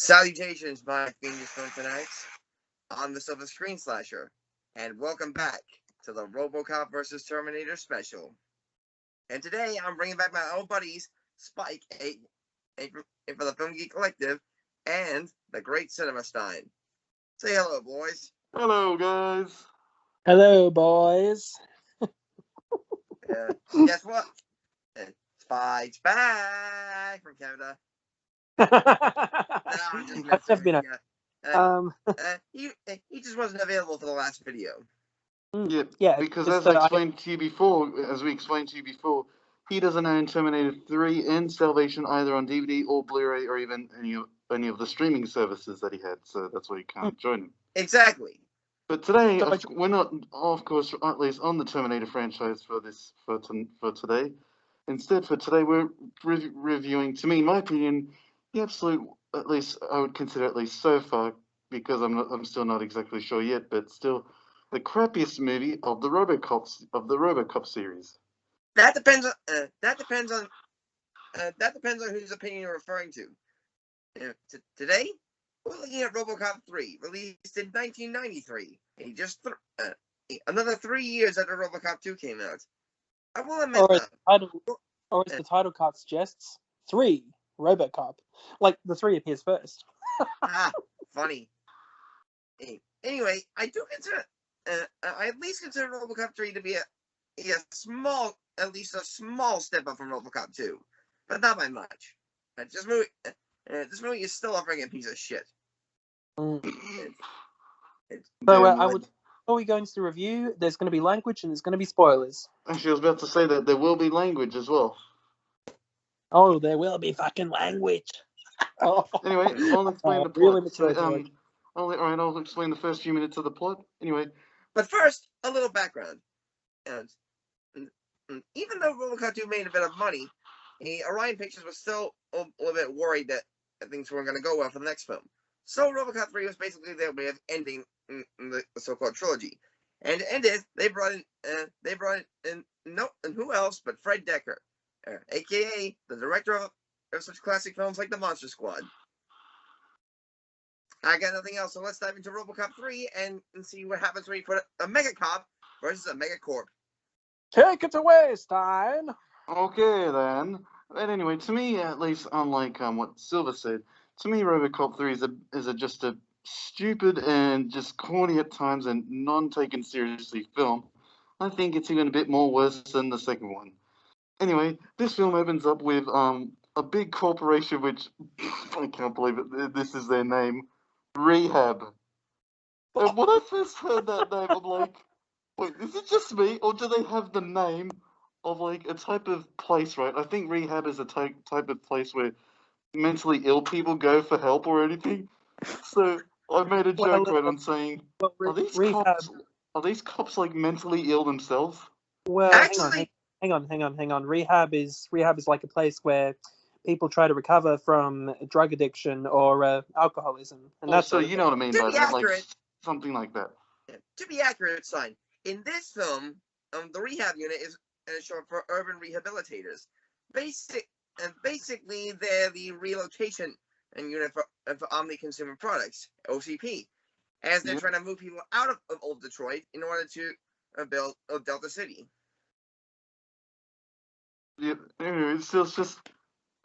Salutations, my Phoenix film fanatics, on the Silver Screen Slasher, and welcome back to the RoboCop vs. Terminator special. And today I'm bringing back my old buddies, Spike, for the Film Geek Collective, and the great CinemaStein. Say hello, boys. Hello, guys. Hello, boys. Guess what? Spike's back from Canada. No, I'm just messing with you. He just wasn't available for the last video. Yeah, because as we explained to you before, he doesn't own Terminator 3 and Salvation either on DVD or Blu-ray or even any of the streaming services that he had, so that's why he can't join him. Exactly. But today, we're not, of course, at least on the Terminator franchise for today. Instead, for today, we're reviewing, to me, in my opinion, the absolute, at least I would consider at least so far, because I'm still not exactly sure yet, but still the crappiest movie of the RoboCop series. That depends on whose opinion you're referring to. Today, we're looking at RoboCop 3, released in 1993. And just another 3 years after RoboCop 2 came out. I will admit or as the title card suggests, 3, RoboCop. Like, the 3 appears first. Funny. Anyway, I do consider, I at least consider RoboCop 3 to be a small step up from RoboCop 2. But not by much. This movie is still a friggin' piece of shit. Before we go into the review, there's going to be language and there's going to be spoilers. Actually, I was about to say that there will be language as well. Oh, there will be fucking language. Anyway, I'll explain the plot. I'll explain the first few minutes of the plot. Anyway. But first, a little background. And even though RoboCop 2 made a bit of money, Orion Pictures was still a little bit worried that things weren't going to go well for the next film. So RoboCop 3 was basically their way of ending the so-called trilogy. And to end it, they brought in who else but Fred Decker, aka the director of such classic films like The Monster Squad. I got nothing else, so let's dive into RoboCop 3 and see what happens when you put a Mega Cop versus a Mega Corp. Take it away, Stein. Okay, then. But anyway, to me, at least, unlike what Silver said, to me, RoboCop 3 is just a stupid and just corny at times and non-taken seriously film. I think it's even a bit more worse than the second one. Anyway, this film opens up with a big corporation, which I can't believe it. This is their name, Rehab. And when I first heard that name, I'm like, wait, is it just me, or do they have the name of like a type of place, right? I think Rehab is a type of place where mentally ill people go for help or anything. So I made a joke on saying, are these cops like mentally ill themselves? Well, actually, hang on. Rehab is like a place where people try to recover from drug addiction or alcoholism, and that's so you know what I mean by that, like something like that. To be accurate, son, in this film, the rehab unit is short for urban rehabilitators. Basically, they're the relocation unit for Omni Consumer Products, OCP, as they're trying to move people out of old Detroit in order to build Delta City. Yeah, anyway, it's just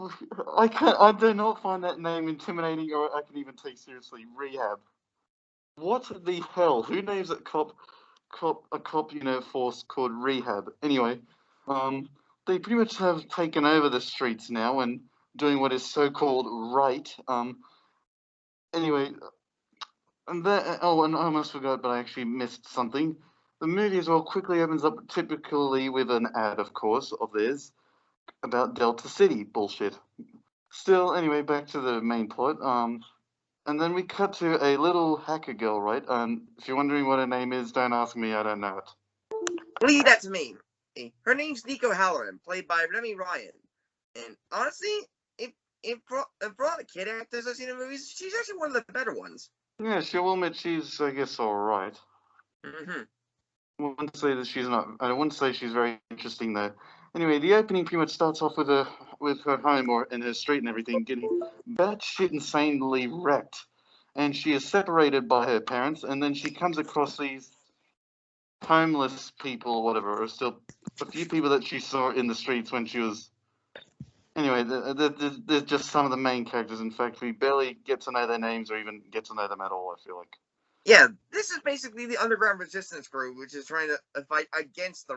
I do not find that name intimidating, or I can even take seriously. Rehab. What the hell? Who names a cop force called Rehab? Anyway, they pretty much have taken over the streets now and doing what is so-called right. Anyway, and I almost forgot, but I actually missed something. The movie as well quickly opens up, typically with an ad, of course, of theirs about Delta City bullshit. Still, anyway, back to the main plot. And then we cut to a little hacker girl, right? If you're wondering what her name is, don't ask me, I don't know it. Leave that to me. Her name's Nico Halloran, played by Remy Ryan. And honestly, if for all the kid actors I've seen in movies, she's actually one of the better ones. Yeah, she will admit she's, I guess, alright. Mm-hmm. I wouldn't say that she's not. I wouldn't say she's very interesting, though. Anyway, the opening pretty much starts off with her home or in her street and everything getting batshit insanely wrecked, and she is separated by her parents, and then she comes across these homeless people or whatever, or still a few people that she saw in the streets when she was. Anyway, they're just some of the main characters. In fact, we barely get to know their names or even get to know them at all, I feel like. Yeah, this is basically the underground resistance group, which is trying to fight against the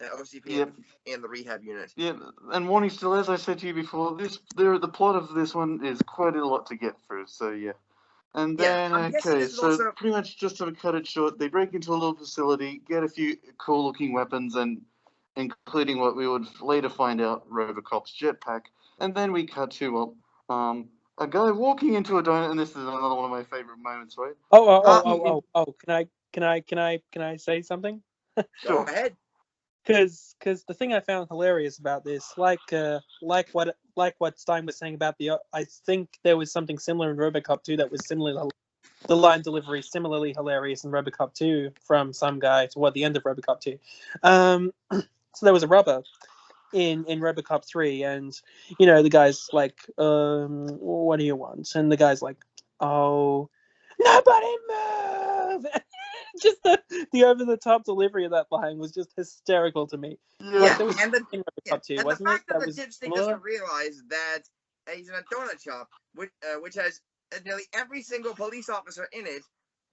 OCP Yep. and the rehab unit. Yeah, and warning still, as I said to you before, the plot of this one is quite a lot to get through, so yeah. And Yeah, then, I'm guessing okay, this is so also. pretty much just to cut it short, they break into a little facility, get a few cool-looking weapons, and including what we would later find out, RoboCop's jetpack, and then we cut to, a guy walking into a diner, and this is another one of my favorite moments, right? Oh! Can I say something? Go Sure. ahead. Because the thing I found hilarious about this, like what Stein was saying about I think there was something similar in RoboCop 2 that was similar. The line delivery similarly hilarious in RoboCop 2 from some guy toward the end of RoboCop 2. So there was a robber in RoboCop 3, and the guy's like, what do you want? And the guy's like, oh, nobody move. Just the over the top delivery of that line was just hysterical to me. Yeah. Like there was and the in RoboCop 2, and the wasn't it? fact that the was dipstick similar? doesn't realize that he's in a donut shop, which has nearly every single police officer in it,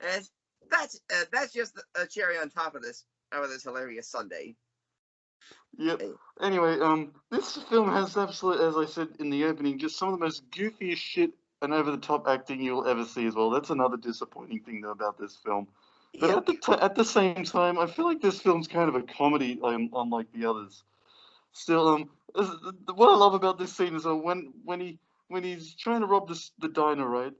and that's just a cherry on top of this hilarious Sunday. Yep. Anyway, this film has absolutely, as I said in the opening, just some of the most goofiest shit and over-the-top acting you'll ever see as well. That's another disappointing thing though about this film. But Yeah. at the same time, I feel like this film's kind of a comedy, unlike the others. Still, what I love about this scene is when he's trying to rob the diner, right?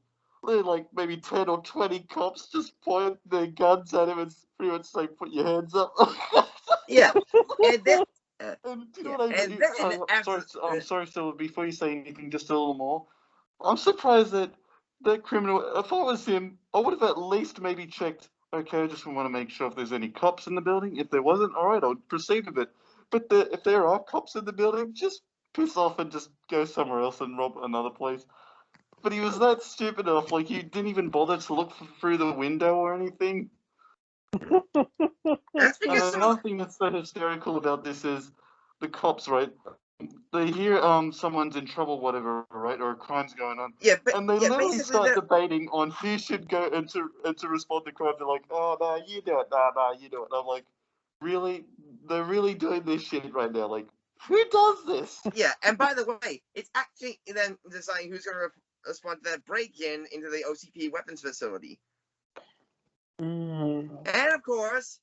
They're like maybe 10 or 20 cops just point their guns at him and pretty much say, "Put your hands up." Yeah, and then Do you know yeah, what I and mean? then Sorry, after I'm sorry, Phil. Before you say anything, just a little more. I'm surprised that that criminal. If I was him, I would have at least maybe checked. Okay, I just want to make sure if there's any cops in the building. If there wasn't, all right, I'll proceed with it. But if there are cops in the building, just piss off and just go somewhere else and rob another place. But he was that stupid enough, like he didn't even bother to look through the window or anything. that's And because another thing that's so hysterical about this is the cops, right? They hear someone's in trouble, whatever, right, or a crime's going on, and they literally basically start debating on who should go and to respond to crime. They're like, "Oh no, you do it, no, you do it." And I'm like, really? They're really doing this shit right now? Like, who does this? yeah, and by the way, it's actually then deciding who's going to respond to that break-in into the OCP weapons facility. And of course,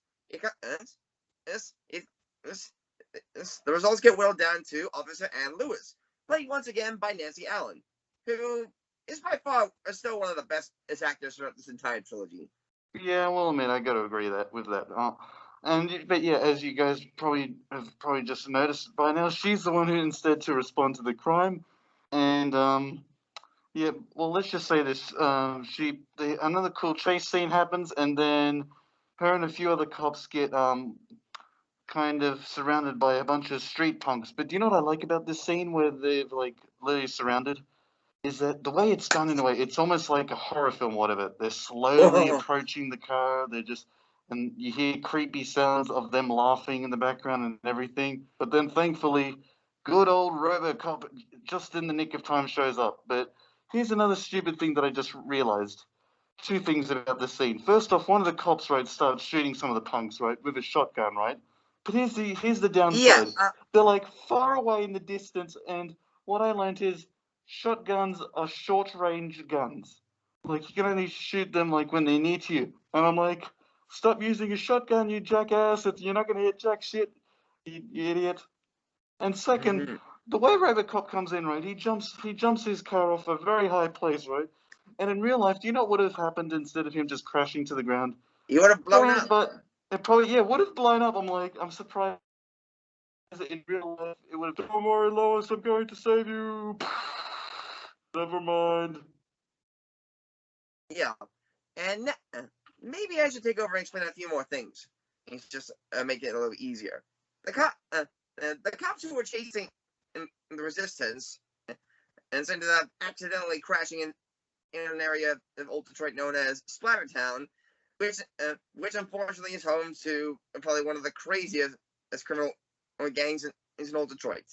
the results get whittled down to Officer Ann Lewis, played once again by Nancy Allen, who is by far still one of the best actors throughout this entire trilogy. Yeah, well, I mean, I got to agree with that. But yeah, as you guys have just noticed by now, she's the one who instead to respond to the crime, and yeah, well, let's just say this. Another cool chase scene happens, and then her and a few other cops get kind of surrounded by a bunch of street punks. But do you know what I like about this scene where they're like literally surrounded? Is that the way it's done in a way? It's almost like a horror film, whatever. They're slowly approaching the car. And you hear creepy sounds of them laughing in the background and everything. But then thankfully, good old RoboCop just in the nick of time shows up. But here's another stupid thing that I just realized. Two things about this scene. First off, one of the cops, right, starts shooting some of the punks, right, with a shotgun, right? But here's the downside. They're like far away in the distance, and what I learned is shotguns are short range guns. Like you can only shoot them like when they're near to you. And I'm like, stop using a shotgun, you jackass! You're not gonna hit jack shit, you idiot. And second, the way RoboCop comes in, right? He jumps his car off a very high place, right? And in real life, do you know what would have happened instead of him just crashing to the ground? He would have blown up. But it probably would have blown up. I'm surprised that in real life it would have. Don't worry, Lois, I'm going to save you. Never mind. Yeah, and maybe I should take over and explain a few more things. It's just make it a little easier. The cops who were chasing the resistance and ended up accidentally crashing in an area of Old Detroit known as Splattertown, which unfortunately is home to probably one of the craziest criminal gangs in Old Detroit,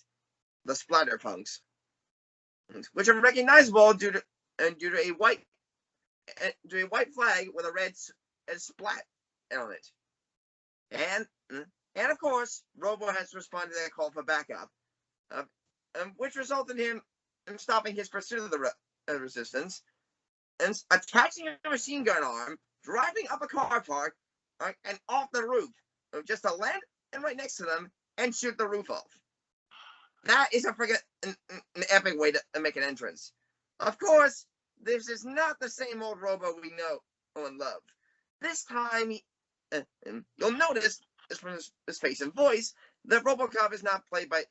the Splatterpunks, which are recognizable due to a white flag with a red splat on it, and of course, Robo has responded to that call for backup, which resulted in him stopping his pursuit of the resistance and attaching a machine gun arm, driving up a car park and off the roof, just to land and right next to them and shoot the roof off. That is an epic way to make an entrance. Of course, this is not the same old Robo we know and love. This time, you'll notice from his face and voice that RoboCop is not played by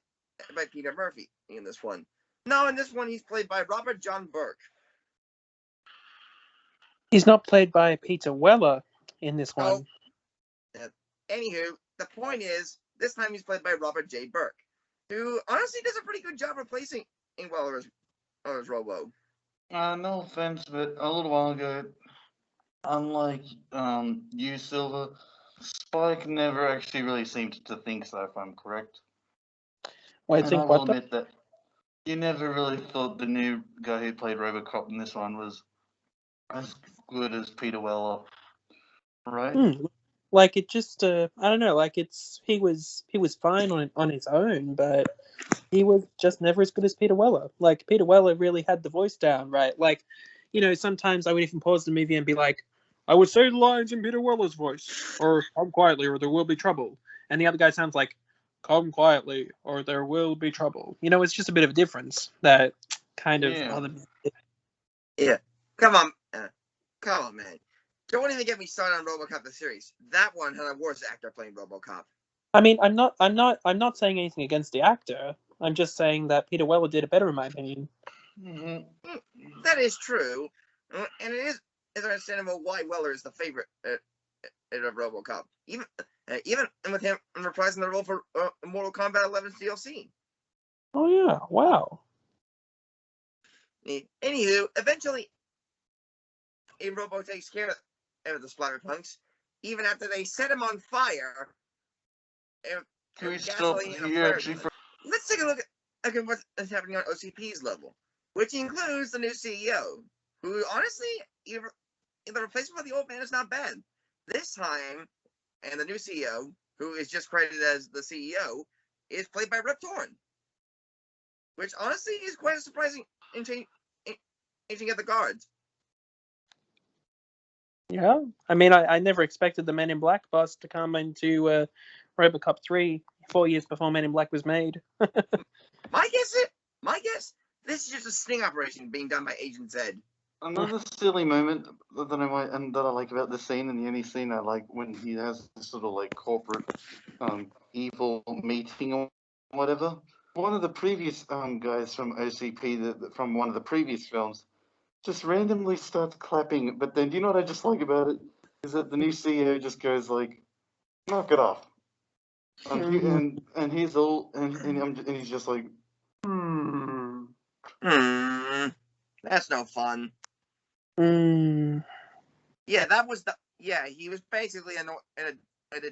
Peter Murphy in this one. No, in this one he's played by Robert John Burke. He's not played by Peter Weller in this one. Anywho, the point is, this time he's played by Robert J. Burke, who honestly does a pretty good job replacing Weller's Robo. No offense, but a little while ago, unlike you, Silver, Spike never actually really seemed to think so, if I'm correct. Wait, and I will admit that you never really thought the new guy who played RoboCop in this one was as good as Peter Weller, right? Like it just, I don't know. Like he was fine on his own, but he was just never as good as Peter Weller. Like Peter Weller really had the voice down, right? Like, sometimes I would even pause the movie and be like, I would say the lines in Peter Weller's voice, or come quietly, or there will be trouble. And the other guy sounds like, come quietly, or there will be trouble. It's just a bit of a difference that kind of bothered me. Yeah, come on, man. Don't even get me started on RoboCop the series. That one had a worse actor playing RoboCop. I mean, I'm not saying anything against the actor. I'm just saying that Peter Weller did it better, in my opinion. Mm-hmm. That is true, and it is understandable why Weller is the favorite of RoboCop. Even with him reprising the role for Mortal Kombat 11's DLC. Oh yeah! Wow. Anywho, eventually, a Robo takes care of the Splatterpunks, even after they set him on fire. Can we stop here? Let's take a look at what's happening on OCP's level, which includes the new CEO, who honestly, either replacement for the old man is not bad. This time, and the new CEO, who is just credited as the CEO, is played by Rip Torn, which honestly is quite a surprising changing of the guards. Yeah, I mean, I never expected the Men in Black boss to come into RoboCop 3 4 years before Men in Black was made. My guess, this is just a sting operation being done by Agent Zed. Another silly moment that I like about this scene, and the only scene I like, when he has this sort of like corporate evil meeting or whatever. One of the previous guys from OCP, from one of the previous films, just randomly starts clapping. But then, do you know what I just like about it? Is that the new CEO just goes like, "Knock it off," and he's all and he's just like, That's no fun. Yeah, that was he was basically a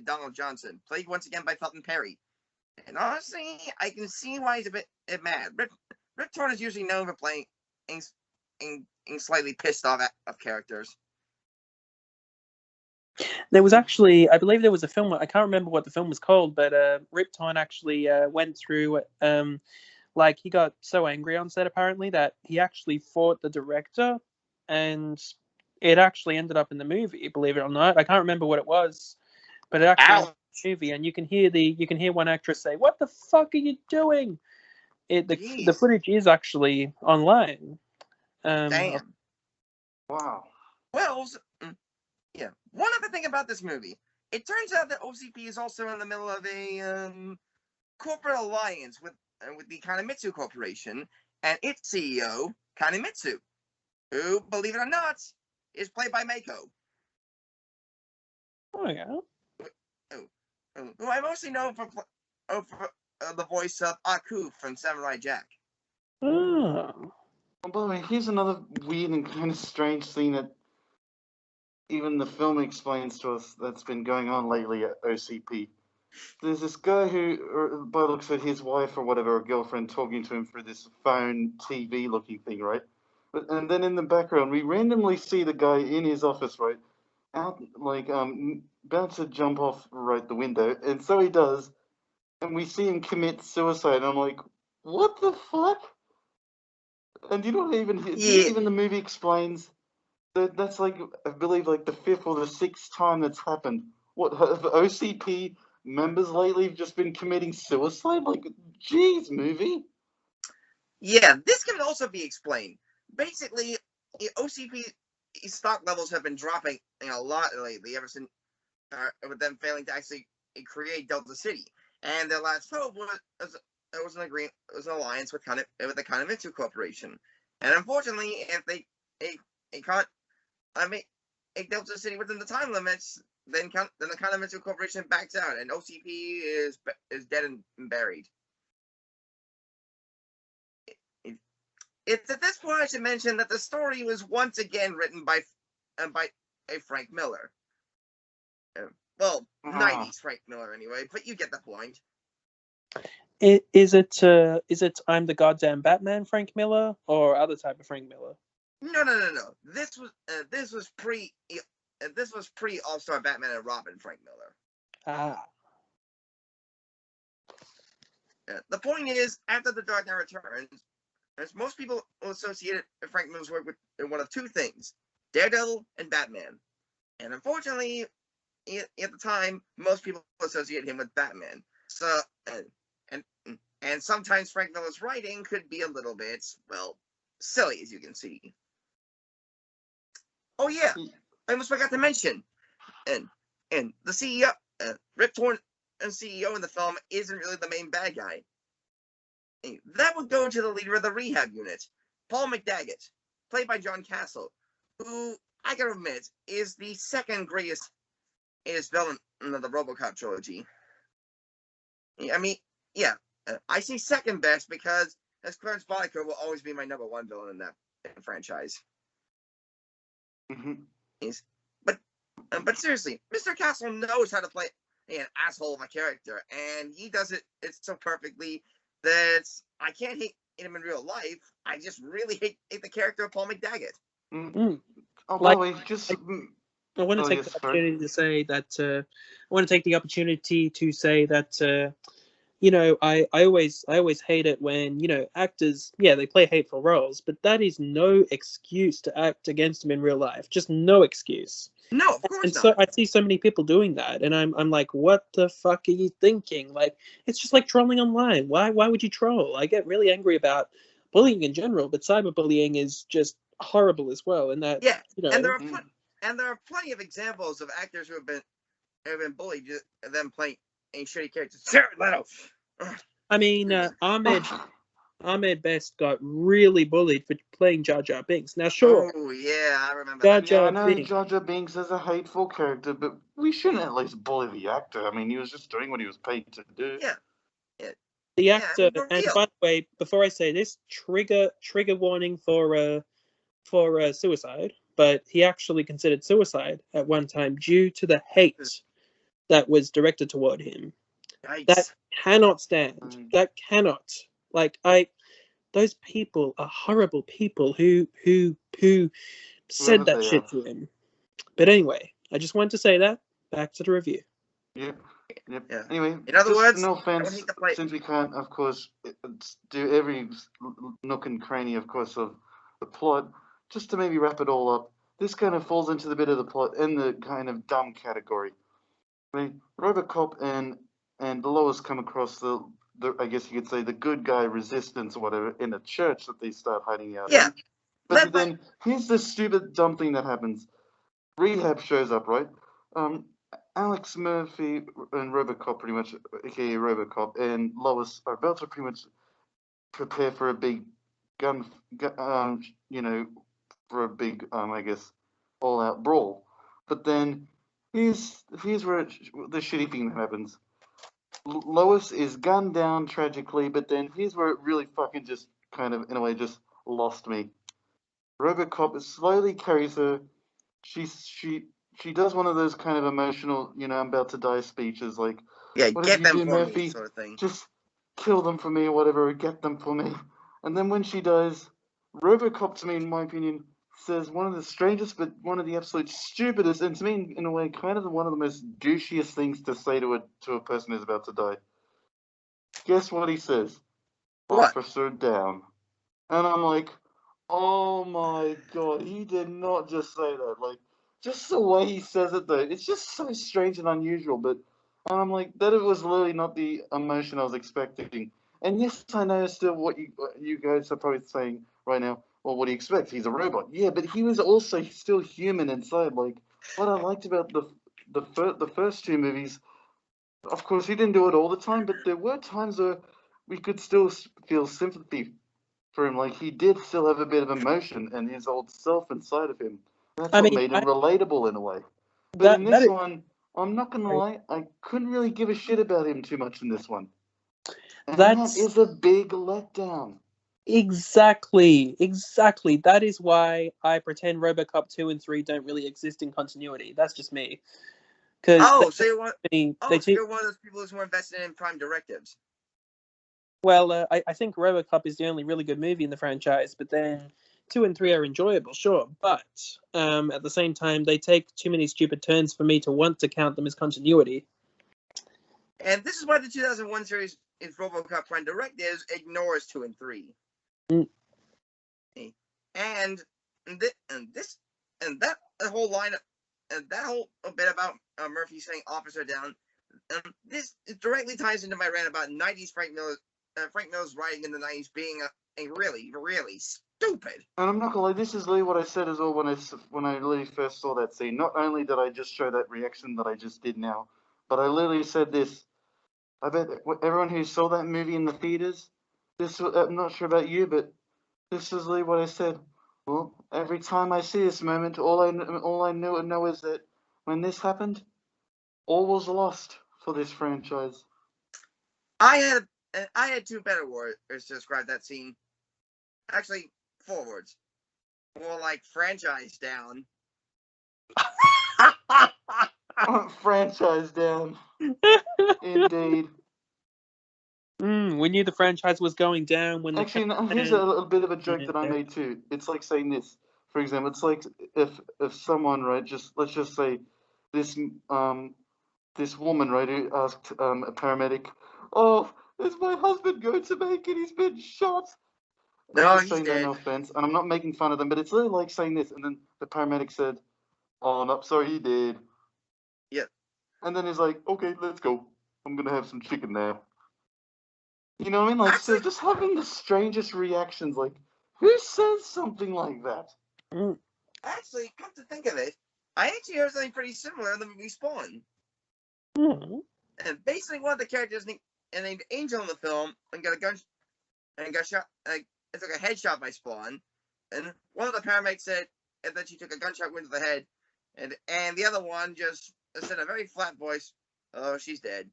Donald Johnson, played once again by Felton Perry. And honestly, I can see why he's a bit mad. Rip Torn is usually known for playing slightly pissed off of characters. There was actually, I believe there was a film, I can't remember what the film was called, but Rip Torn actually went through, like he got so angry on set apparently that he actually fought the director, and it actually ended up in the movie, believe it or not. I can't remember what it was, but it actually ended up in the movie, and you can hear one actress say, "What the fuck are you doing?" The footage is actually online. Damn. Wow. Well, yeah. One other thing about this movie, it turns out that OCP is also in the middle of a corporate alliance with the Kanemitsu Corporation and its CEO, Kanemitsu, who, believe it or not, is played by Mako. Oh yeah. Who I mostly know the voice of Aku from Samurai Jack. Oh. By the way, here's another weird and kind of strange thing that even the film explains to us that's been going on lately at OCP. There's this guy who, by the looks of it, his wife or whatever, or girlfriend, talking to him through this phone TV looking thing, right? And then in the background, we randomly see the guy in his office, right? Out, like, about to jump off right the window, and so he does, and we see him commit suicide. I'm like, what the fuck? And you know what Yeah, even the movie explains that's like, I believe, like the fifth or the sixth time that's happened. What, have OCP members lately just been committing suicide? Like, geez, movie. yeah. This can also be explained. Basically, OCP stock levels have been dropping a lot lately, ever since with them failing to actually create Delta City. And their last hope was an alliance with the Kanamitsu Corporation. And unfortunately, if they can't make Delta City within the time limits, then the Kanamitsu Corporation backs out, and OCP is dead and buried. It's at this point I should mention that the story was once again written by a Frank Miller. Well, 90s Frank Miller anyway, but you get the point. Is it I'm the Goddamn Batman Frank Miller or other type of Frank Miller? No. This was pre All-Star Batman and Robin Frank Miller. Ah. The point is, after The Dark Knight Returns, as most people associated Frank Miller's work with one of two things: Daredevil and Batman. And unfortunately, at the time, most people associated him with Batman. So, and sometimes Frank Miller's writing could be a little bit, well, silly, as you can see. Oh yeah, I almost forgot to mention, and the CEO, Rip Torn, and CEO in the film isn't really the main bad guy. That would go to the leader of the rehab unit, Paul McDaggett, played by John Castle, who I gotta admit is the second greatest villain in the RoboCop trilogy. I mean, yeah, I say second best because as Clarence Boddicker will always be my number one villain in that franchise. Mm-hmm. But seriously, Mr. Castle knows how to play an asshole of a character, and he does it so perfectly that I can't hate him in real life. I just really hate the character of Paul McDaggett. Mm. Oh, Like, by the way, just I want to Oh, take yes, the sorry. opportunity to say that I want to take the opportunity to say that you know, I always hate it when, you know, actors, yeah, they play hateful roles, but that is no excuse to act against them in real life. Just no excuse. No, of course And not. so I see so many people doing that, and I'm like, what the fuck are you thinking? Like, it's just like trolling online. Why would you troll? I get really angry about bullying in general, but cyberbullying is just horrible as well. And that, Yeah, you know, and there are plenty of examples of actors who have been bullied, them playing a shitty character. Jared Leto. I mean, Ahmed Best got really bullied for playing Jar Jar Binks. Now, sure, Oh yeah, I remember Jar that. Yeah, I Jar know Binks. Jar Jar Binks is a hateful character, but we shouldn't at least bully the actor. I mean, he was just doing what he was paid to do. Yeah, The yeah, actor, for and real. by the way, before I say this, trigger warning for suicide. But he actually considered suicide at one time due to the hate that was directed toward him. That Yikes. cannot stand. That cannot. Like, those people are horrible people who said Whoever that they shit are. to him. But anyway, I just wanted to say that. Back to the review. Yep. Yeah. Anyway, In other just words, no I would offense, hate to play. since we can't, of course, do every nook and cranny, of course, of the plot, just to maybe wrap it all up, this kind of falls into the bit of the plot in the kind of dumb category. I mean, RoboCop and Lois come across the I guess you could say the good guy resistance or whatever in a church that they start hiding out Yeah. in. But then here's the stupid dumb thing that happens. Rehab shows up, right? Alex Murphy and RoboCop, pretty much, aka RoboCop, and Lois are about to pretty much prepare for a big you know, for a big, I guess, all-out brawl. But then here's where the shitty thing happens. Lois is gunned down tragically, but then here's where it really fucking just kind of, in a way, just lost me. RoboCop slowly carries her. She does one of those kind of emotional, I'm about to die speeches, like, Yeah, whatever get you them do, for me, Murphy, sort of thing. just kill them for me or whatever, or get them for me. And then when she dies, RoboCop, to me, in my opinion, says one of the strangest, but one of the absolute stupidest, and to me, in a way, kind of one of the most douchiest things to say to a person who's about to die. Guess what he says? What? Officer down. And I'm like, oh my god, he did not just say that. Like, just the way he says it, though, it's just so strange and unusual. But and I'm like, that was literally not the emotion I was expecting. And yes, I know still what you guys are probably saying right now. Well, what do you expect? He's a robot. Yeah, but he was also still human inside. Like, what I liked about the first two movies, of course, he didn't do it all the time, but there were times where we could still feel sympathy for him. Like, he did still have a bit of emotion and his old self inside of him. That's I what mean, made him relatable in a way. But that in that this is one, I'm not gonna lie, I couldn't really give a shit about him too much in this one. And that that's is a big letdown. exactly. That is why I pretend RoboCop 2 and 3 don't really exist in continuity. That's just me. Because Oh, so you're one. they Oh, so teach. you're one of those people who's more invested in Prime directives. Well, I think RoboCop is the only really good movie in the franchise, but then 2 and 3 are enjoyable, sure. But at the same time, they take too many stupid turns for me to want to count them as continuity. And this is why the 2001 series is RoboCop Prime Directives ignores 2 and 3. Mm. And this and that whole line and that whole bit about Murphy saying officer down, this directly ties into my rant about 90s Frank Miller's writing in the 90s being a really, really stupid. And I'm not gonna lie, this is literally what I said as well when I literally first saw that scene. Not only did I just show that reaction that I just did now, but I literally said this. I bet everyone who saw that movie in the theaters, I'm not sure about you, but this is literally what I said. Well, every time I see this moment, all I know is that when this happened, all was lost for this franchise. I had two better words to describe that scene. Actually, 4 words. More like franchise down. Franchise down, indeed. We knew the franchise was going down when Actually, the here's a little bit of a joke that I yeah. made too. It's like saying this, for example. It's like if someone, right, just let's just say this this woman, right, who asked a paramedic, "Oh, is my husband going to make it? He's been shot." And I'm No, just he's saying that, dead. no offense, and I'm not making fun of them, but it's literally like saying this, and then the paramedic said, "Oh, no, sorry, he did." Yep. And then he's like, "Okay, let's go. I'm gonna have some chicken now." You know what I mean? Like, so Actually, just having the strangest reactions. Like, who says something like that? Mm. come to think of it, I actually heard something pretty similar in the movie Spawn. Mm. And basically, one of the characters named Angel in the film and got a gun and got shot. It took a headshot by Spawn, and one of the paramedics said that she took a gunshot wound to the head, and the other one just said in a very flat voice, "Oh, she's dead."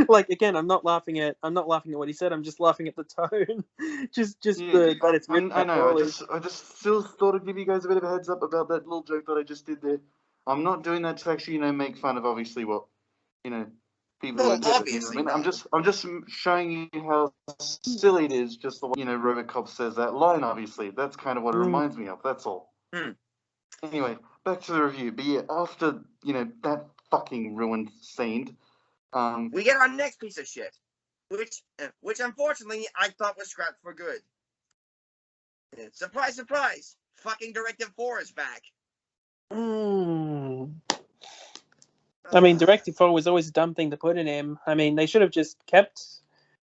Like again, I'm not laughing at what he said. I'm just laughing at the tone. just Yeah, that it's written I that know. poorly. I just still thought I'd give you guys a bit of a heads up about that little joke that I just did there. I'm not doing that to actually, make fun of obviously what, people Well, would. obviously, no. I'm just showing you how silly it is. Just the way, RoboCop says that line. Obviously, that's kind of what it Mm. reminds me of. That's all. Hmm. Anyway, back to the review. But yeah, after that fucking ruined scene, We get our next piece of shit, which unfortunately I thought was scrapped for good. Surprise, surprise! Fucking Directive 4 is back. Mm. I mean, Directive 4 was always a dumb thing to put in him. I mean, they should have just kept,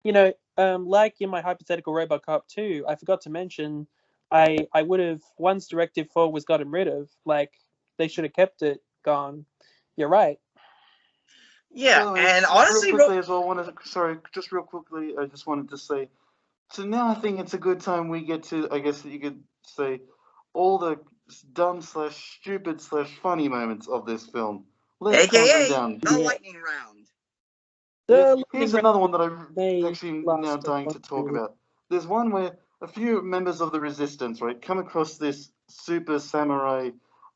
like in my hypothetical RoboCop 2, I forgot to mention, I would have, once Directive 4 was gotten rid of, like, they should have kept it gone. You're right. Yeah, by the way, and real honestly, quickly as well, just real quickly, I just wanted to say, so now I think it's a good time we get to, I guess you could say, all the dumb slash stupid slash funny moments of this film. Let's calm them AKA down. the Yeah. lightning round. The Here's lightning another one that may I'm actually now last a dying to talk while. about. There's one where a few members of the resistance, right, come across this super samurai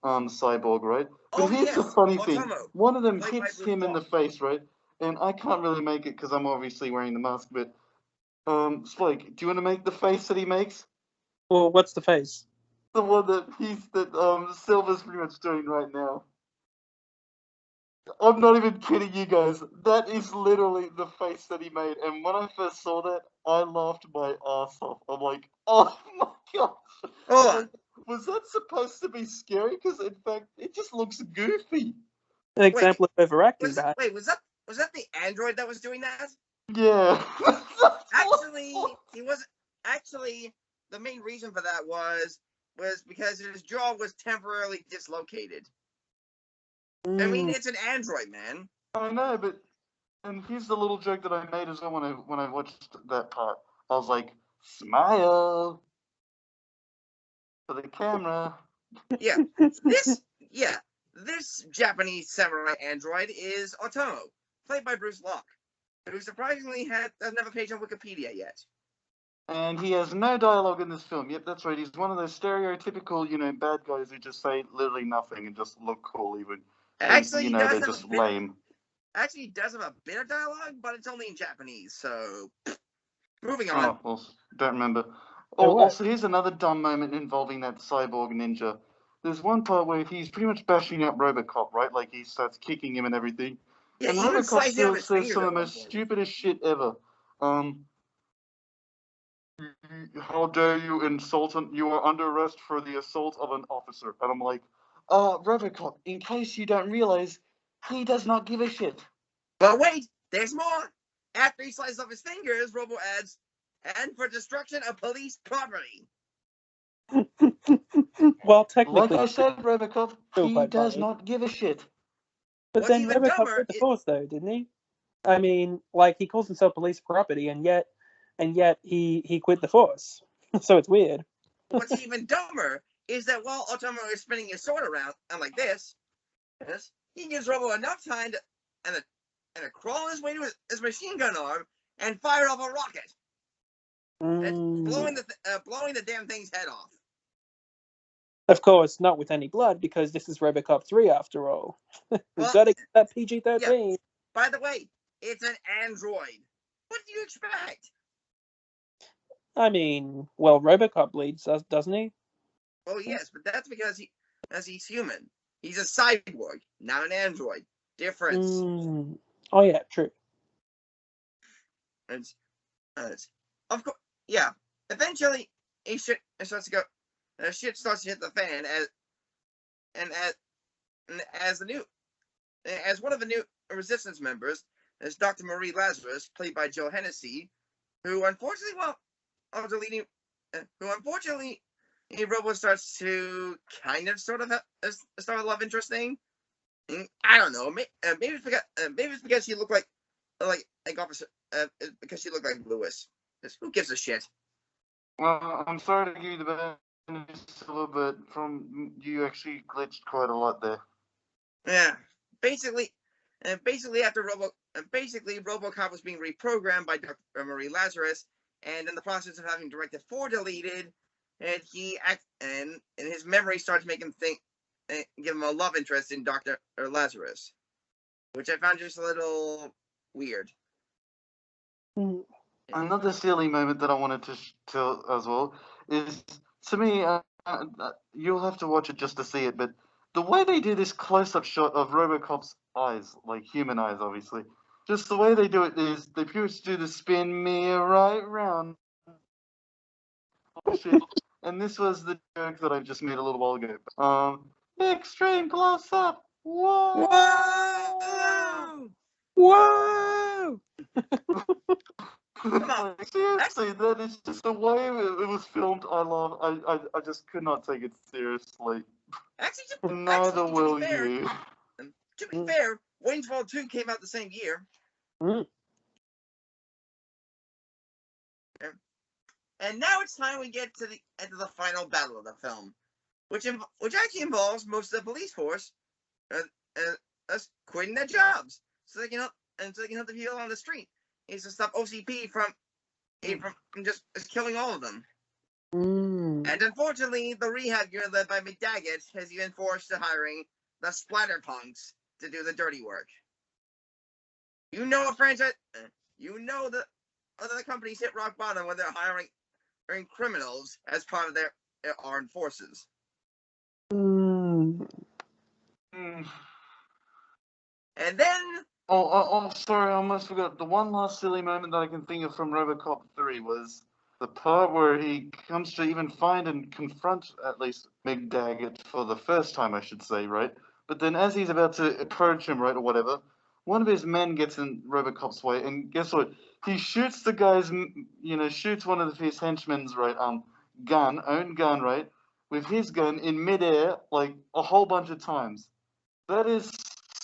cyborg, right? But Oh here's the yes, funny thing. Otomo, One of them played by hits Bruce him in the Block. face, right? And I can't really make it because I'm obviously wearing the mask, but Spike, do you want to make the face that he makes? Well, what's the face? The one that Silver's pretty much doing right now. I'm not even kidding you guys. That is literally the face that he made. And when I first saw that, I laughed my ass off. I'm like, oh my gosh. Hold I'm on. like, was that supposed to be scary? Because in fact, it just looks goofy. An example of overacting, Was that the android that was doing that? Yeah. Actually, he wasn't. Actually, the main reason for that was because his jaw was temporarily dislocated. I mean, it's an android, man. I know, but and here's the little joke that I made as well when I watched that part. I was like, smile for the camera. Yeah, this Japanese samurai android is Otomo, played by Bruce Locke, who surprisingly has never page on Wikipedia yet. And he has no dialogue in this film. Yep, that's right. He's one of those stereotypical, bad guys who just say literally nothing and just look cool even. Actually, he does they're have just a bit. lame. Actually, he does have a bit of dialogue, but it's only in Japanese. So, moving on. Oh, well, don't remember. Oh, what? Also, here's another dumb moment involving that cyborg ninja. There's one part where he's pretty much bashing up RoboCop, right? Like he starts kicking him and everything. Yeah, And even RoboCop slicing still off his says fingers some of at the one most point. stupidest shit ever. How dare you insult him? You are under arrest for the assault of an officer. And I'm like, RoboCop, in case you don't realize, he does not give a shit. But wait, there's more. After he slices off his fingers, Robo adds, "and for destruction of police property." Well, technically, Like I said, RoboCop, still he quite does funny. not give a shit. But What's then even RoboCop dumber quit the force, though, didn't he? I mean, like he calls himself police property, and yet he quit the force. So it's weird. What's even dumber is that while Otomo is spinning his sword around and like this, he gives Robo enough time to crawl his way to his machine gun arm and fire off a rocket, blowing the damn thing's head off. Of course, not with any blood, because this is RoboCop 3 after all. We've Well, got to get that PG-13. Yeah. By the way, it's an android. What do you expect? I mean, well, RoboCop bleeds, doesn't he? Well, yes, but that's because he's human. He's a cyborg, not an android. Difference. Oh yeah, true. And of course, yeah. Eventually, shit starts to go. Shit starts to hit the fan as one of the new resistance members is Dr. Marie Lazarus, played by Joe Hennessy, who unfortunately, Robo starts to kind of sort of start a love interest thing. I don't know. Maybe it's because she looked like officer. Because she looked like Lewis. Who gives a shit? Well, I'm sorry to give you the bad news, but from you actually glitched quite a lot there. Yeah. Basically after RoboCop was being reprogrammed by Dr. Marie Lazarus, and in the process of having Directive 4 deleted, and his memory starts making him think, give him a love interest in Dr. Lazarus, which I found just a little weird. Another silly moment that I wanted to tell as well is, to me, you'll have to watch it just to see it, but the way they do this close-up shot of RoboCop's eyes, like human eyes, obviously, just the way they do it is they pretty much do the spin me right round. Shit. And this was the joke that I just made a little while ago. Extreme close-up. Whoa! Whoa! Like, seriously, that is just the way it was filmed. I just could not take it seriously. Neither will you. To be fair, Wayne's World 2 came out the same year. And now it's time we get to the final battle of the film, which actually involves most of the police force quitting their jobs so they can help the people on the street. He's to stop OCP from just killing all of them. And unfortunately, the rehab unit led by McDaggett has even forced to hiring the Splatterpunks to do the dirty work. You know a franchise, you know that other companies hit rock bottom when they're hiring criminals as part of their armed forces. Mm. And then... Oh, sorry, I almost forgot. The one last silly moment that I can think of from RoboCop 3 was the part where he comes to even find and confront at least McDaggett for the first time, I should say, right? But then as he's about to approach him, right, or whatever, one of his men gets in RoboCop's way, and guess what? He shoots the guy's, shoots one of his henchmen's, right, own gun, right, with his gun in midair, like, a whole bunch of times. That is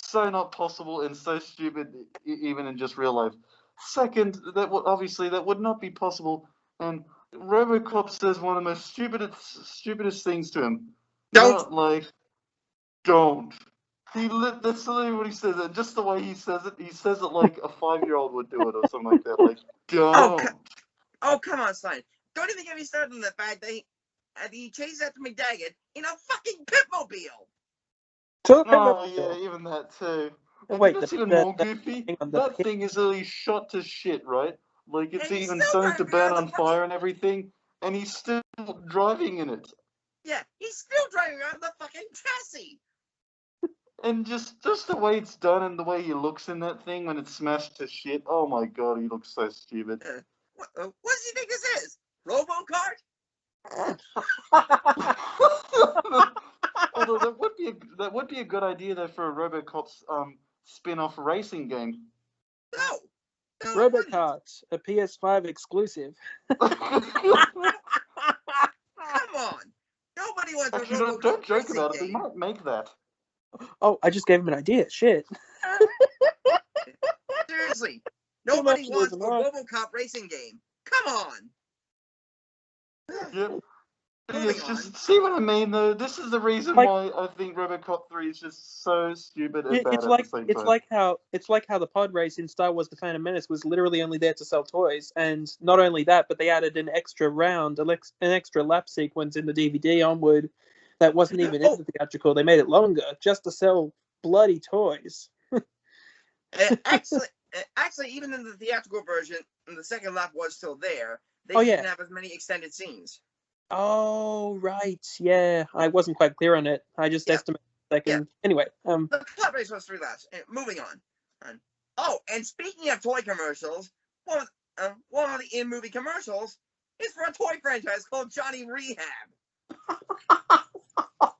so not possible and so stupid, even in just real life. Second, that would not be possible, and RoboCop says one of the most stupidest things to him. Don't. Don't. That's literally what he says, and just the way he says it like a 5-year-old would do it or something like that. Like, don't. Oh, come on, Stein. Don't even get me started on the fact that he chases after McDaggett in a fucking pitmobile. Oh, yeah, even that too. And wait, that's even more goofy. That thing is really shot to shit, right? Like, it's even starting to burn on fire and everything, and he's still driving in it. Yeah, he's still driving around the fucking chassis. And just the way it's done and the way he looks in that thing when it's smashed to shit. Oh my god, he looks so stupid. What does he think this is? RoboCop? Although that would be a good idea though for a RoboCop's spin-off racing game. No. RoboCop, a PS5 exclusive. Come on. Nobody wants a RoboCop don't joke racing about game. it. They might make that. Oh, I just gave him an idea. Shit. Seriously. Nobody wants a RoboCop racing game. Come on. Yep. Yes, just see what I mean though. This is the reason why I think RoboCop 3 is just so stupid and bad at the same time. It's like how the pod race in Star Wars: The Phantom Menace was literally only there to sell toys, and not only that, but they added an extra lap sequence in the DVD onward that wasn't even in the theatrical. They made it longer just to sell bloody toys. Actually, even in the theatrical version, the second lap was still there. They didn't have as many extended scenes. Oh, right. Yeah, I wasn't quite clear on it. I just estimated a second. Yeah. Anyway, the pod race was 3 laps. Moving on. And speaking of toy commercials, one of the in-movie commercials is for a toy franchise called Johnny Rehab.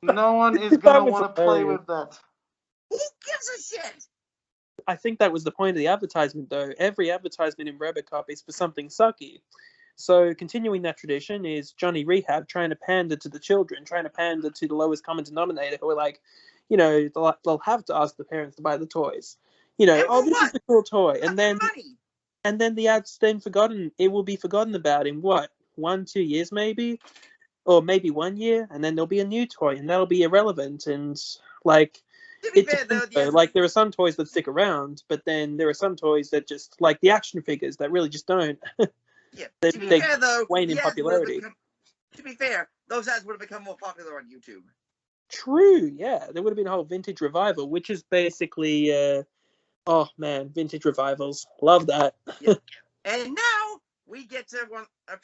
No one is going to want to play with that. Who gives a shit? I think that was the point of the advertisement, though. Every advertisement in RoboCop is for something sucky. So continuing that tradition is Johnny Rehab trying to pander to the children, trying to pander to the lowest common denominator who are like, they'll have to ask the parents to buy the toys. This is a cool toy. And then the ad's then forgotten. It will be forgotten about in 1-2 years maybe? Or maybe 1 year, and then there'll be a new toy, and that'll be irrelevant. And there are some toys that stick around, but then there are some toys that just, like the action figures, that really just don't. Yeah. To be fair, though, wane in popularity. To be fair, those ads would have become more popular on YouTube. True, yeah. There would have been a whole vintage revival, which is basically, vintage revivals. Love that. Yeah. And now we get to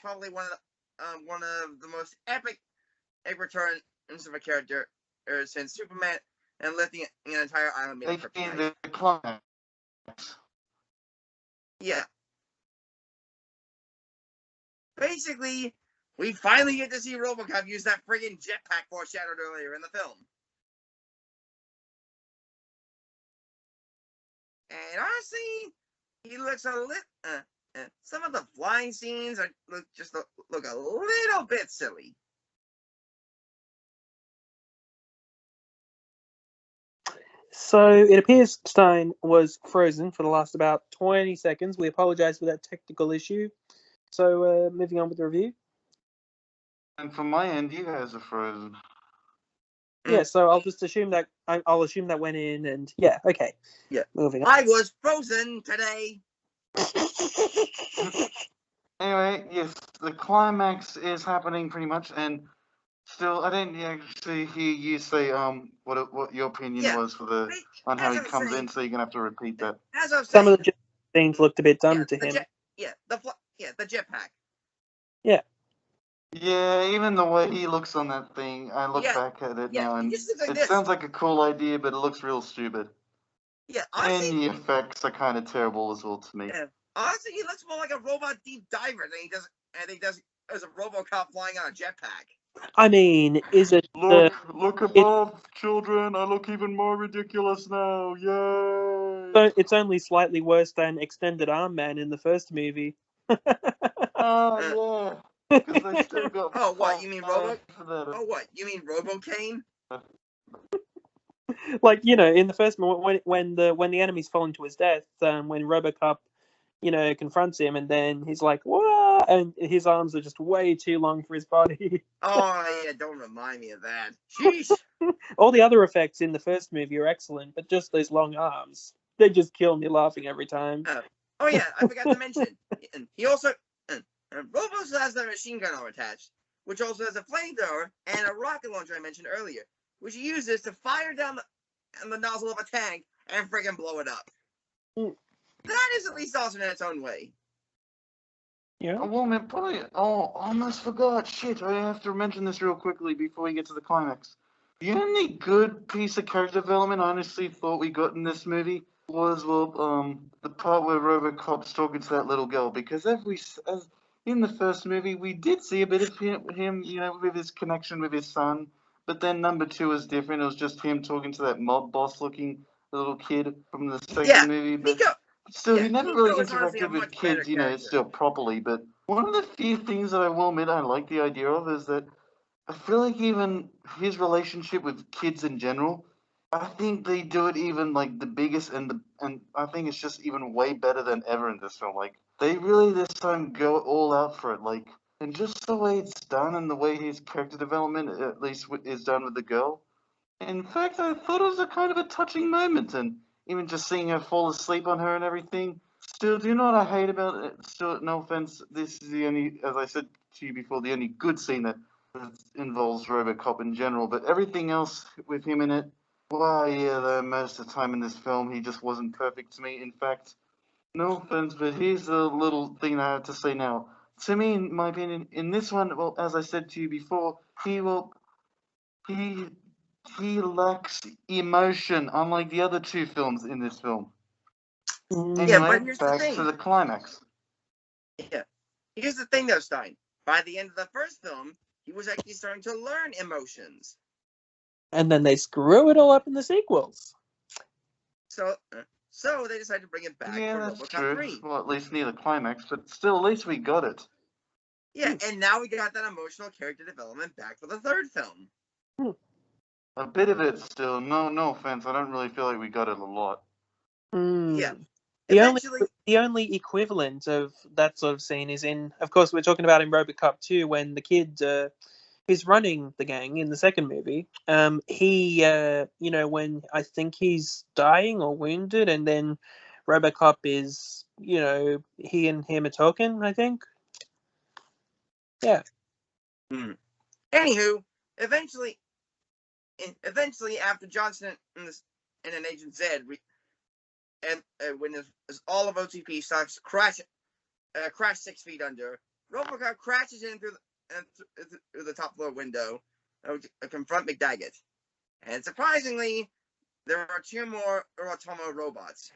probably one of the most epic returns of a character since Superman and lifting an entire island made of kryptonite. Yeah. Basically, we finally get to see RoboCop use that friggin' jetpack foreshadowed earlier in the film. And honestly, he looks a little... some of the flying scenes look a little bit silly. So it appears Stein was frozen for the last about 20 seconds. We apologize for that technical issue. So moving on with the review. And from my end, you guys are frozen. Yeah, so I'll just assume that I'll assume that went in, and yeah, okay. Yeah. Moving on. I was frozen today. Anyway, yes, the climax is happening pretty much, and still, I didn't actually hear you say what your opinion Yeah. was for Wait, on how as he I was comes saying- in, so you're gonna have to repeat that. As I was Some saying, of the scenes looked a bit dumb to the him. the jetpack. Yeah, even the way he looks on that thing, I look Yeah, back at it yeah, now, he and just looks like it this. sounds like a cool idea, but it looks real stupid. Yeah, And honestly, the effects are kind of terrible as well to me. yeah, honestly, he looks more like a robot deep diver than he does as a RoboCop flying on a jetpack. I mean, is it Look above, children! I look even more ridiculous now! Yay! it's only slightly worse than Extended Arm Man in the first movie. Oh yeah, because they still got. Oh, what, you mean for that. Oh, what, you mean RoboCane? Like, you know, in the first when the enemy's falling to his death, when RoboCop, you know, confronts him, and then he's like, "What?" and his arms are just way too long for his body. Oh yeah, don't remind me of that. Sheesh. All the other effects in the first movie are excellent, but just those long arms, they just kill me laughing every time. Oh yeah, I forgot to mention. He also Robo has a machine gun arm attached, which also has a flamethrower and a rocket launcher I mentioned earlier, which he uses to fire down the nozzle of a tank and friggin' blow it up. Mm. That is at least awesome in its own way. Yeah. Oh, well, man, almost forgot. Shit, I have to mention this real quickly before we get to the climax. The only good piece of character development I honestly thought we got in this movie was, the part where RoboCop's talking to that little girl, because as in the first movie, we did see a bit of him, you know, with his connection with his son, but then number two was different. It was just him talking to that mob boss-looking little kid from the second Yeah, movie, but... Nico. Still, Yeah, he never Nico really is honestly a interacted with much better kids, you know, character. still properly. But one of the few things that I will admit I like the idea of is that I feel like even his relationship with kids in general, I think they do it even like the biggest and I think it's just even way better than ever in this film. Like they really this time go all out for it. Like and just the way it's done and the way his character development at least is done with the girl. In fact, I thought it was a kind of a touching moment, and even just seeing her fall asleep on her and everything. Still, do you know what I hate about it? Still, no offense, this is the only, as I said to you before, the only good scene that involves RoboCop in general, but everything else with him in it, well, yeah, most of the time in this film, he just wasn't perfect to me. In fact, no offense, but here's the little thing I have to say now. To me, in my opinion, in this one, well, as I said to you before, he he lacks emotion, unlike the other two films in this film. Yeah, but Anyway, here's the back thing. to the climax. Yeah. Here's the thing, though, Stein. By the end of the first film, he was actually starting to learn emotions. And then they screw it all up in the sequels. So they decided to bring it back Yeah, for that's RoboCop true. 3. Well, at least near the climax, but still, at least we got it. Yeah, and now we got that emotional character development back for the third film. A bit of it still. No offense. I don't really feel like we got it a lot. Yeah. The only equivalent of that sort of scene is in, of course, we're talking about in RoboCop 2 when the kid is running the gang in the second movie. He, you know, when I think he's dying or wounded, and then RoboCop is, you know, he and him are talking, I think. Yeah. Anywho, eventually, after Johnson and an Agent Z, when all of OTP starts crash 6 feet under, RoboCop crashes in through the top floor window to confront McDaggett. And surprisingly, there are 2 more Automo robots.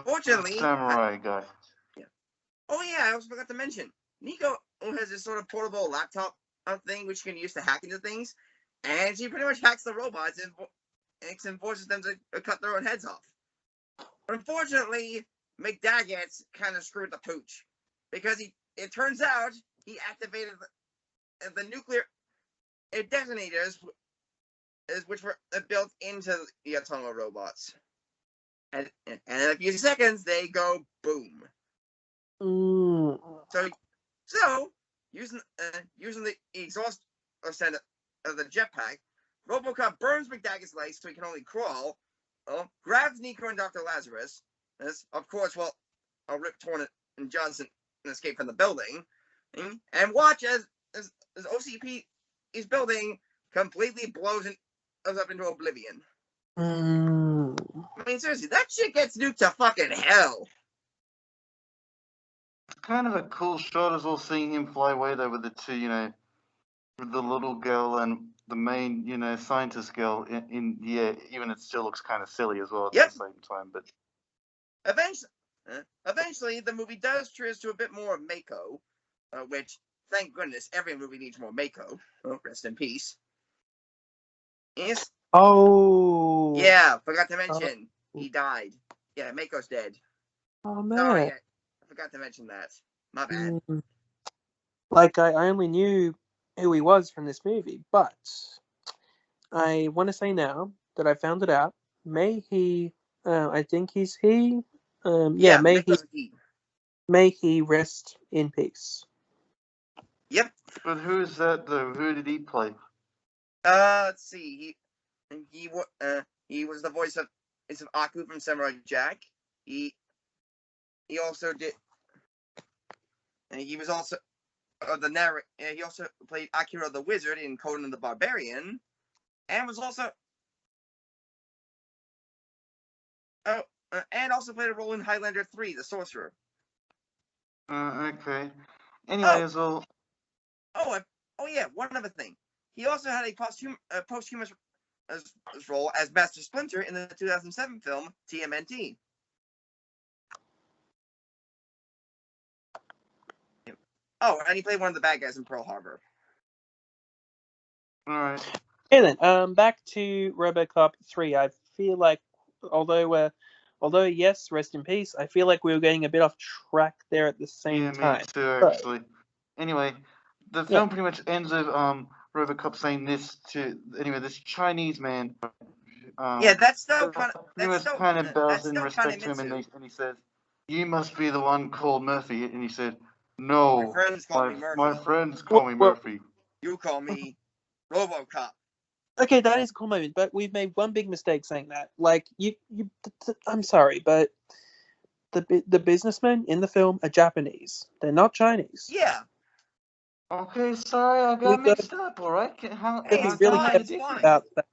Fortunately, Samurai guy. oh yeah, I also forgot to mention, Nico has this sort of portable laptop thing which you can use to hack into things, and she pretty much hacks the robots and forces them to cut their own heads off. But unfortunately, McDaggett kind of screwed the pooch, because it turns out he activated the nuclear detonators, which were built into the Automo robots. And in a few seconds, they go boom. So using the exhaust ascent of the jetpack, RoboCop burns McDaggett's legs so he can only crawl. Grabs Nico and Dr. Lazarus. This, of course, Rip Torn and Johnson escape from the building, and watch as OCP's building completely blows us up into oblivion. I mean, seriously, that shit gets nuked to fucking hell. It's kind of a cool shot as well, seeing him fly away there with the two, with the little girl and the main, scientist girl in the air. Even it still looks kind of silly as well at the same time. But eventually, the movie does trace to a bit more of Mako, which, thank goodness, every movie needs more Mako. Oh, rest in peace. Yes. Oh. Yeah, forgot to mention he died. Yeah, Mako's dead. Oh man. Sorry, I forgot to mention that. My bad. Like I only knew who he was from this movie, but I want to say now that I found it out. May he? I think he's he. Yeah. May he rest in peace. Yep. But who is that though? Who did he play? Let's see. He was the voice of Aku from Samurai Jack. He also did, and he was also the narrator. He also played Akira the Wizard in Conan the Barbarian, and was also and also played a role in Highlander 3, The Sorcerer. Okay. Anyway, as well. Oh yeah, one other thing. He also had a posthumous role as Master Splinter in the 2007 film TMNT. Oh, and he played one of the bad guys in Pearl Harbor. All right. Okay then, back to RoboCop 3. I feel like, although yes, rest in peace, I feel like we were getting a bit off track there at the same time. Me too, actually. Anyway, the film pretty much ends with RoboCop saying this to this Chinese man. That's still kind of bows in respect to him, and he says, "You must be the one called Murphy," and he said, "No, my friends call me Murphy. My friends call me Murphy. You call me RoboCop." Okay, that is a cool moment, but we've made one big mistake saying that. Like, I'm sorry, but the businessmen in the film are Japanese. They're not Chinese. Yeah. Okay, sorry, I got mixed up. All right, be really careful about that.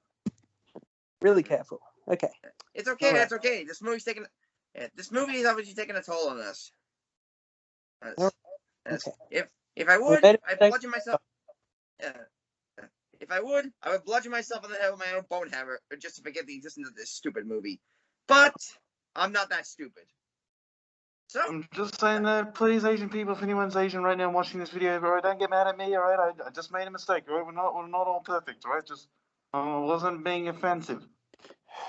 Really careful. Okay. It's okay. It's okay. This movie is obviously taking a toll on us. Okay. If I would, I'd bludgeon myself. If I would bludgeon myself in the head with my own bone hammer just to forget the existence of this stupid movie. But I'm not that stupid. So I'm just saying that, please, Asian people, if anyone's Asian right now watching this video, all right, don't get mad at me, all right? I just made a mistake, all right? We're not all perfect, all right? Just I wasn't being offensive.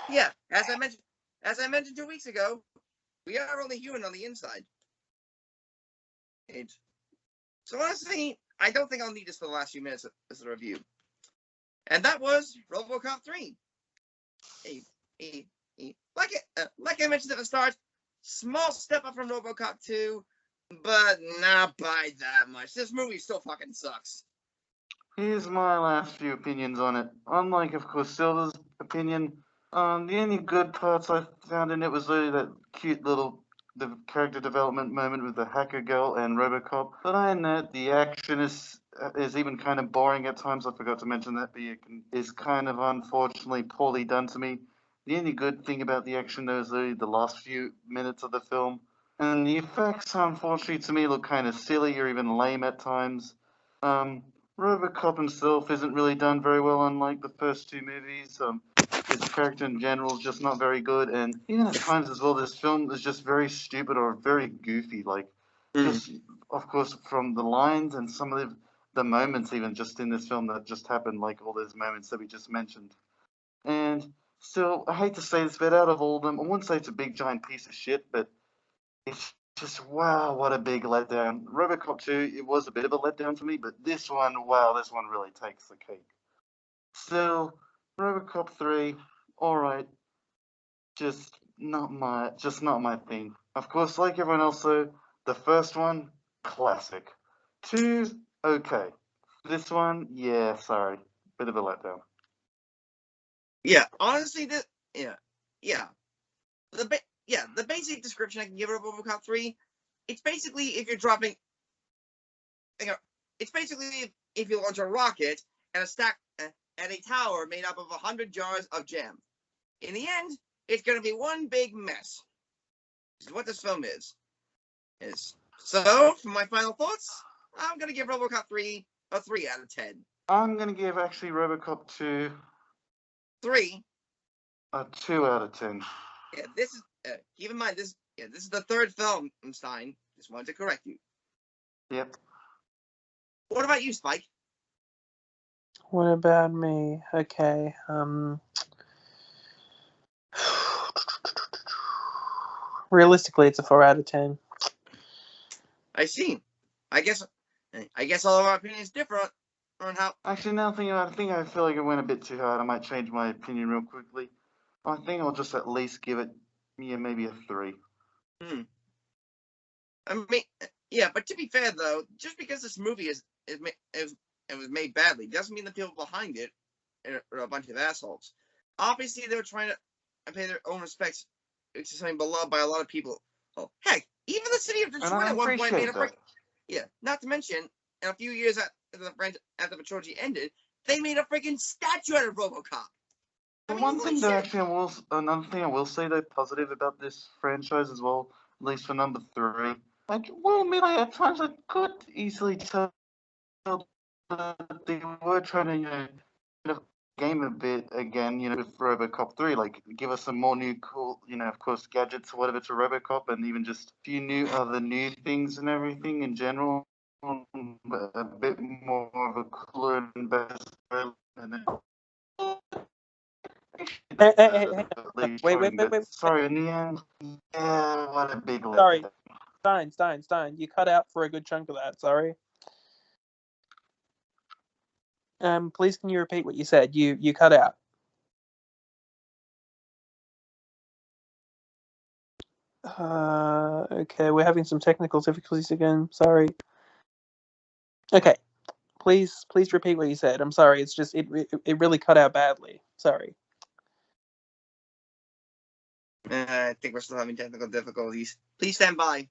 Yeah, as I mentioned 2 weeks ago, we are only human on the inside. So honestly, I don't think I'll need this for the last few minutes as a review. And that was RoboCop 3. Like I mentioned at the start, small step up from RoboCop 2, but not by that much. This movie still fucking sucks. Here's my last few opinions on it. Unlike, of course, Silver's opinion, the only good parts I found in it was really that cute little character development moment with the hacker girl and RoboCop. But other than that, the action is even kind of boring at times. I forgot to mention that, but it is kind of unfortunately poorly done to me. The only good thing about the action, though, is really the last few minutes of the film. And the effects, unfortunately, to me, look kind of silly or even lame at times. RoboCop himself isn't really done very well, unlike the first two movies. His character in general is just not very good, and even at times as well, this film is just very stupid or very goofy. Like, just of course from the lines and some of the moments, even just in this film that just happened, like all those moments that we just mentioned. And still, I hate to say this, but out of all of them, I wouldn't say it's a big giant piece of shit, but it's just, wow, what a big letdown. RoboCop 2, it was a bit of a letdown for me, but this one, wow, this one really takes the cake. Still, RoboCop 3, alright, just not my thing. Of course, like everyone else though, the first one, classic. 2, Okay. This one, yeah, sorry. Bit of a letdown. Yeah, honestly, yeah. The basic description I can give of RoboCop 3, it's basically if you're dropping, it's basically if you launch a rocket and at a tower made up of 100 jars of jam. In the end, it's going to be one big mess. This is what this film is. So, for my final thoughts, I'm going to give RoboCop 3 a 3 out of 10. I'm going to give actually RoboCop 2 3. a 2 out of 10. Yeah, this is keep in mind this is the third film from Stein. Just wanted to correct you. Yep. What about you, Spike? What about me? Okay. Realistically, it's a 4 out of 10. I see. I guess all of our opinions differ on how. Actually, now thinking about it, I think I feel like it went a bit too hard. I might change my opinion real quickly. I think I'll just at least give it, maybe a 3. I mean, yeah, but to be fair though, just because this movie it was made badly doesn't mean the people behind it are a bunch of assholes. Obviously, they were trying to pay their own respects to something beloved by a lot of people. Oh, heck, even the city of And Detroit I at one point made appreciate that. Yeah, not to mention, in a few years after the trilogy ended, they made a freaking statue out of RoboCop. But one thing that actually another thing I will say though positive about this franchise as well, at least for number 3. I will admit, at times I could easily tell that they were trying to, kind of game a bit again, with RoboCop 3, like give us some more new cool, of course, gadgets or whatever to RoboCop, and even just a few new things and everything in general, but a bit more of a cooler and better story. Hey. Wait. But sorry, in the end, yeah, what a big Sorry, letdown. Stein. You cut out for a good chunk of that. Sorry. Please can you repeat what you said? You cut out. Okay, we're having some technical difficulties again. Sorry. Okay, please repeat what you said. I'm sorry. It's just it really cut out badly. Sorry. I think we're still having technical difficulties. Please stand by.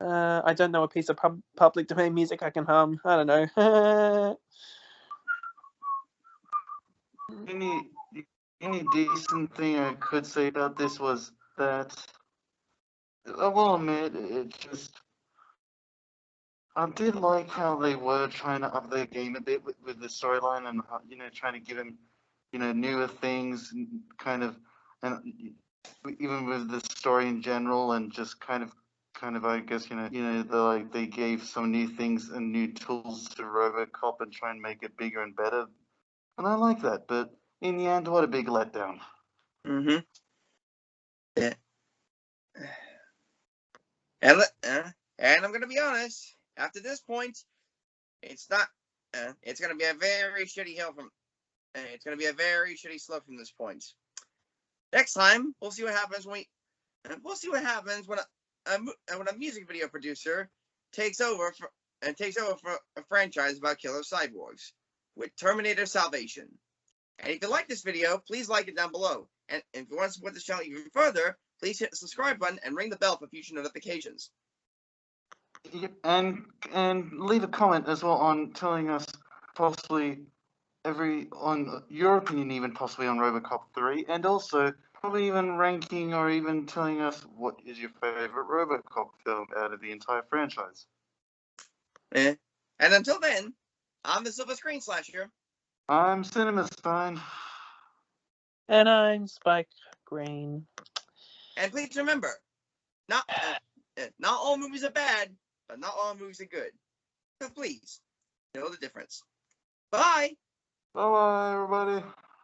I don't know a piece of public domain music I can hum. I don't know. Any decent thing I could say about this was that I will admit it just I did like how they were trying to up their game a bit with the storyline and trying to give him newer things kind of and even with the story in general and just kind of I guess they gave some new things and new tools to RoboCop and try and make it bigger and better, and I like that. But in the end, what a big letdown. Yeah. And I'm gonna be honest. After this point, it's not. It's gonna be a very shitty hill from. It's gonna be a very shitty slope from this point. Next time, we'll see what happens when a music video producer takes over for a franchise about killer cyborgs with Terminator Salvation. And if you like this video, please like it down below. And if you want to support this channel even further, please hit the subscribe button and ring the bell for future notifications. And leave a comment as well on telling us possibly on your opinion, even possibly on RoboCop 3, and also probably even ranking or even telling us what is your favorite RoboCop film out of the entire franchise. And until then, I'm the Silver Screen Slasher. I'm CinemaStein. And I'm Spike Greene. And please remember, not all movies are bad, but not all movies are good. So please, know the difference. Bye! Bye-bye, everybody.